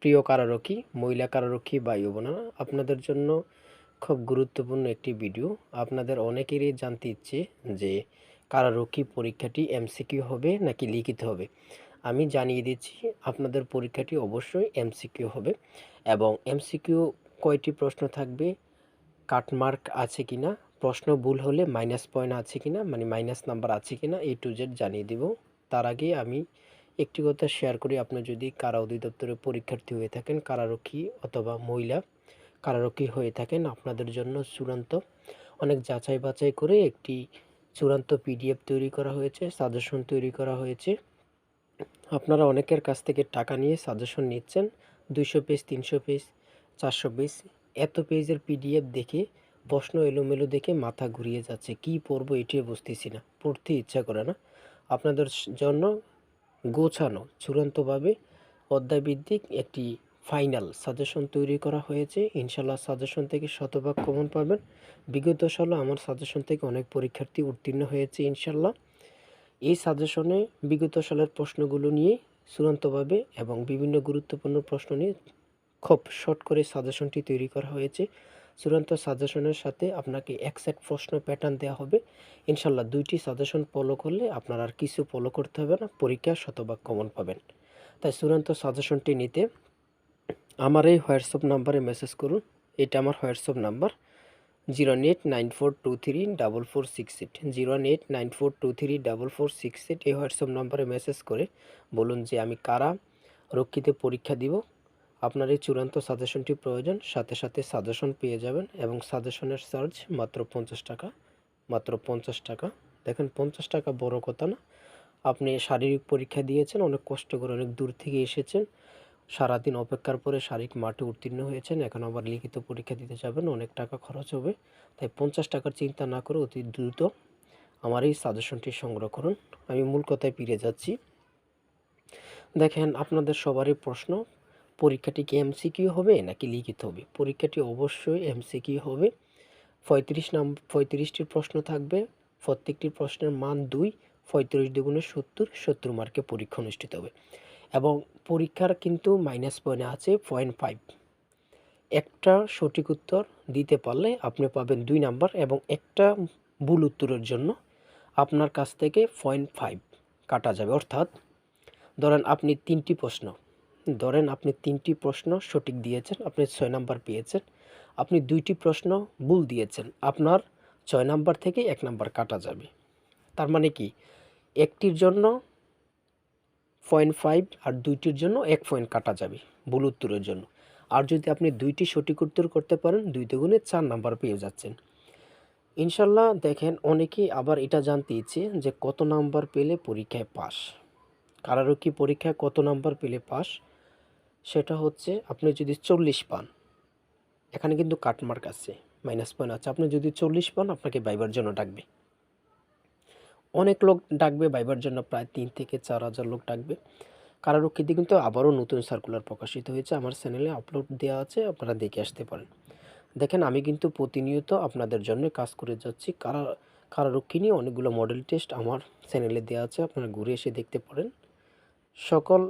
প্রিয় কারারক্ষী, মহিলা কারারক্ষী ভাই ও বোনেরা, আপনাদের জন্য খুব গুরুত্বপূর্ণ একটি ভিডিও। আপনাদের অনেকেরই জানতে ইচ্ছে যে কারারক্ষী পরীক্ষাটি এমসিকিউ হবে নাকি লিখিত হবে। আমি জানিয়ে দিচ্ছি, আপনাদের পরীক্ষাটি অবশ্যই এমসিকিউ হবে এবং এমসিকিউ কয়টি প্রশ্ন থাকবে, কাটমার্ক আছে কিনা, প্রশ্ন ভুল হলে মাইনাস পয়েন্ট আছে কিনা, মানে মাইনাস নাম্বার আছে কিনা, A to Z জানিয়ে দেব। তার আগে আমি একটি কথা শেয়ার করি, আপনি যদি কারা অধিদপ্তরের পরীক্ষার্থী হয়ে থাকেন, কারারক্ষী অথবা মহিলা কারারক্ষী হয়ে থাকেন, আপনাদের জন্য চূড়ান্ত অনেক যাচাই বাছাই করে একটি চূড়ান্ত PDF তৈরি করা হয়েছে, সাজেশন তৈরি করা হয়েছে। আপনারা অনেকের কাছ থেকে টাকা নিয়ে সাজেশন নিচ্ছেন, 200 পেজ, 300 পেজ, 400 পেজ, এত পেজের PDF দেখে প্রশ্ন এলোমেলো দেখে মাথা ঘুরিয়ে যাচ্ছে, কি পড়বো এটিও বুঝতেছি না, পড়তে ইচ্ছা করে না। আপনাদের জন্য গোছানো চূড়ান্তভাবে অধ্যায়ভিত্তিক একটি ফাইনাল সাজেশন তৈরি করা হয়েছে। ইনশাল্লাহ সাজেশন থেকে শতভাগ কমন পাবেন। বিগত সালে আমার সাজেশন থেকে অনেক পরীক্ষার্থী উত্তীর্ণ হয়েছে ইনশাল্লাহ। এই সাজেশনে বিগত সালের প্রশ্নগুলো নিয়ে চূড়ান্তভাবে এবং বিভিন্ন গুরুত্বপূর্ণ প্রশ্ন নিয়ে খুব শর্ট করে সাজেশনটি তৈরি করা হয়েছে। চূড়ান্ত সাজেশনের সাথে আপনাকে এক্সাক্ট প্রশ্ন প্যাটার্ন দেওয়া হবে ইনশাল্লাহ। 2টি সাজেশন ফলো করলে আপনার আর কিছু ফলো করতে হবে না, পরীক্ষা শতভাগ কমন পাবেন। তাই চূড়ান্ত সাজেশনটি নিতে আমার এই হোয়াটসঅ্যাপ নাম্বারে মেসেজ করুন। এটা আমার হোয়াটসঅ্যাপ নাম্বার 08942344468, 08942344468। এই হোয়াটসঅ্যাপ নাম্বারে মেসেজ করে বলুন যে আমি কারা রক্ষীতে পরীক্ষা দিব, আপনার এই চূড়ান্ত সাজেশনটি প্রয়োজন। সাথে সাথে সাজেশন পেয়ে যাবেন এবং সাজেশনের চার্জ মাত্র 50 টাকা, মাত্র 50 টাকা। দেখেন 50 টাকা বড় কথা না। আপনি শারীরিক পরীক্ষা দিয়েছেন, অনেক কষ্ট করে অনেক দূর থেকে এসেছেন, সারাদিন অপেক্ষার পরে শারীরিক মাঠে উত্তীর্ণ হয়েছেন, এখন আবার লিখিত পরীক্ষা দিতে যাবেন, অনেক টাকা খরচ হবে। তাই 50 টাকার চিন্তা না করে অতি দ্রুত আমার এই সাজেশনটি সংগ্রহ করুন। আমি মূল কথায় ফিরে যাচ্ছি। দেখেন আপনাদের সবারই প্রশ্ন, পরীক্ষাটি কি এমসিকিউ হবে নাকি লিখিত হবে। পরীক্ষাটি অবশ্যই এমসিকিউ হবে। 35টি প্রশ্ন থাকবে, প্রত্যেকটি প্রশ্নের মান 2, 35 দুগুণে 70, 70 মার্কে পরীক্ষা অনুষ্ঠিত হবে এবং পরীক্ষার কিন্তু মাইনাস পয়েন্ট আছে 0.5। একটা সঠিক উত্তর দিতে পারলে আপনি পাবেন 2 নাম্বার এবং একটা ভুল উত্তরের জন্য আপনার কাছ থেকে 0.5 কাটা যাবে। অর্থাৎ ধরেন আপনি 3টি প্রশ্ন সঠিক দিয়েছেন, আপনি 6 নাম্বার পেয়েছেন। আপনি 2টি প্রশ্ন ভুল দিয়েছেন, আপনার 6 নাম্বার থেকে 1 নাম্বার কাটা যাবে। তার মানে কি, একটির জন্য 0.5 আর 2টির জন্য 1 পয়েন্ট কাটা যাবে ভুল উত্তরের জন্য। আর যদি আপনি 2টি সঠিক উত্তর করতে পারেন, 2 দুগুণে 4 নাম্বার পেয়ে যাচ্ছেন ইনশাল্লাহ। দেখেন অনেকেই আবার এটা জানতে ইচ্ছে যে কত নাম্বার পেলে পরীক্ষায় পাস, কারারক্ষী পরীক্ষায় কত নাম্বার পেলে পাস। সেটা হচ্ছে আপনি যদি 40 পান, এখানে কিন্তু কাটমার্ক আছে, মাইনাস পয়েন্ট আছে। আপনি যদি 40 পান, আপনাকে ভাইবার জন্য ডাকবে, অনেক লোক ডাকবে ভাইবার জন্য, প্রায় 3 থেকে 4 হাজার লোক ডাকবে। কারারক্ষীতে কিন্তু আবারও নতুন সার্কুলার প্রকাশিত হয়েছে, আমার চ্যানেলে আপলোড দেওয়া আছে, আপনারা দেখে আসতে পারেন। দেখেন আমি কিন্তু প্রতিনিয়ত আপনাদের জন্য কাজ করে যাচ্ছি। কারারক্ষী নিয়ে অনেকগুলো মডেল টেস্ট আমার চ্যানেলে দেওয়া আছে, আপনারা ঘুরে এসে দেখতে পারেন। সকল